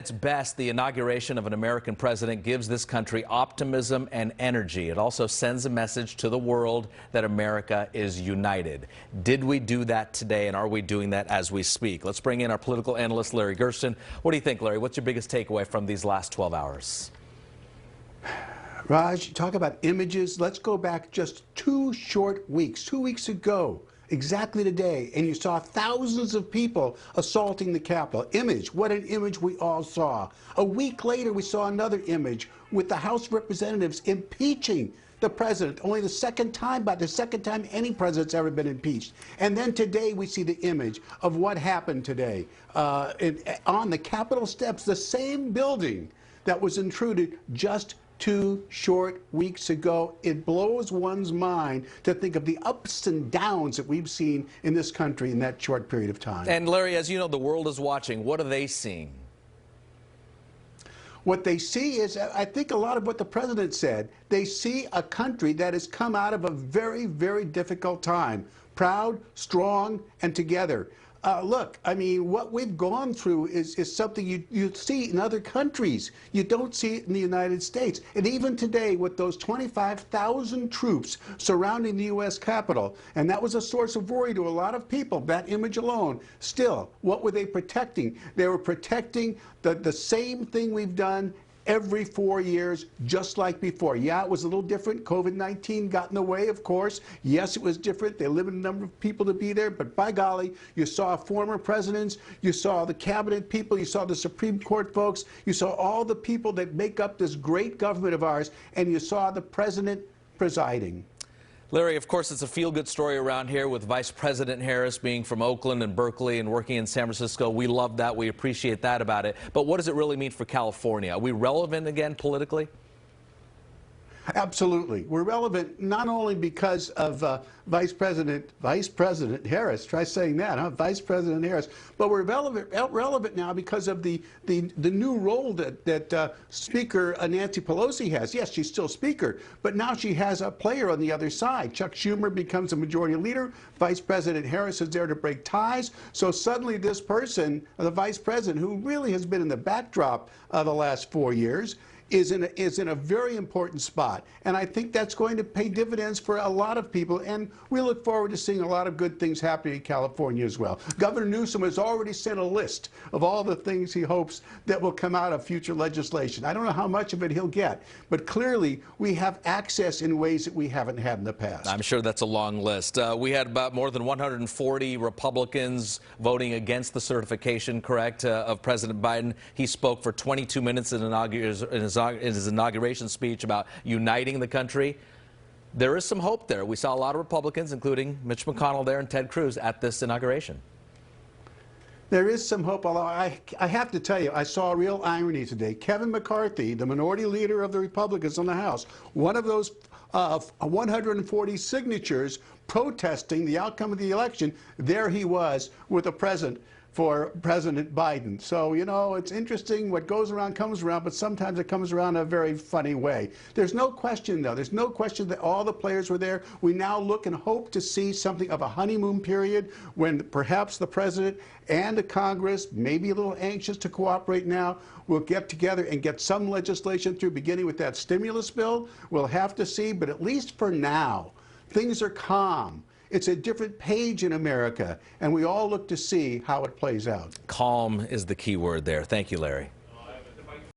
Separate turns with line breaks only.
Its best, the inauguration of an American president gives this country optimism and energy. It also sends a message to the world that America is united. Did we do that today, and are we doing that as we speak? Let's bring in our political analyst, Larry Gerston. What do you think, Larry? What's your biggest takeaway from these last 12 hours?
Raj, talk about images. Let's go back just 2 short weeks. 2 weeks ago, exactly today, and you saw thousands of people assaulting the Capitol. Image, what an image we all saw. A week later, we saw another image with the House of Representatives impeaching the president. Only the second time any president's ever been impeached. And then today we see the image of what happened today on the Capitol steps, the same building that was intruded just 2 short weeks ago. It blows one's mind to think of the ups and downs that we've seen in this country in that short period of time.
And Larry, as you know, the world is watching. What are they seeing?
What they see is, I think, a lot of what the president said. They see a country that has come out of a very, very difficult time. Proud, strong, and together. Look, I mean, what we've gone through is something you see in other countries. You don't see it in the United States. And even today, with those 25,000 troops surrounding the U.S. Capitol, and that was a source of worry to a lot of people, that image alone. Still, what were they protecting? They were protecting the same thing we've done every 4 years, just like before. Yeah, it was a little different. COVID-19 got in the way, of course. Yes, it was different. They limited the number of people to be there. But by golly, you saw former presidents, you saw the cabinet people, you saw the Supreme Court folks, you saw all the people that make up this great government of ours, and you saw the president presiding.
Larry, of course, it's a feel-good story around here with Vice President Harris being from Oakland and Berkeley and working in San Francisco. We love that. We appreciate that about it. But what does it really mean for California? Are we relevant again politically?
Absolutely. We're relevant not only because of Vice President Harris, try saying that, huh? Vice President Harris, but we're relevant now because of the new role that Speaker Nancy Pelosi has. Yes, she's still Speaker, but now she has a player on the other side. Chuck Schumer becomes a majority leader. Vice President Harris is there to break ties. So suddenly this person, the Vice President, who really has been in the backdrop the last 4 years, is in a very important spot. And I think that's going to pay dividends for a lot of people. And we look forward to seeing a lot of good things happening in California as well. Governor Newsom has already sent a list of all the things he hopes that will come out of future legislation. I don't know how much of it he'll get, but clearly we have access in ways that we haven't had in the past.
I'm sure that's a long list. We had about more than 140 Republicans voting against the certification, correct, of President Biden. He spoke for 22 minutes in his inauguration speech about uniting the country. There is some hope there. We saw a lot of Republicans, including Mitch McConnell there and Ted Cruz, at this inauguration.
There is some hope, although I have to tell you, I saw a real irony today. Kevin McCarthy, the minority leader of the Republicans in the House, one of those 140 signatures protesting the outcome of the election, there he was with the president for President Biden. So, you know, it's interesting. What goes around comes around, but sometimes it comes around in a very funny way. There's no question, though. There's no question that all the players were there. We now look and hope to see something of a honeymoon period when perhaps the president and the Congress, maybe a little anxious to cooperate now, will get together and get some legislation through, beginning with that stimulus bill. We'll have to see, but at least for now, things are calm. It's a different page in America, and we all look to see how it plays out.
Calm is the key word there. Thank you, Larry.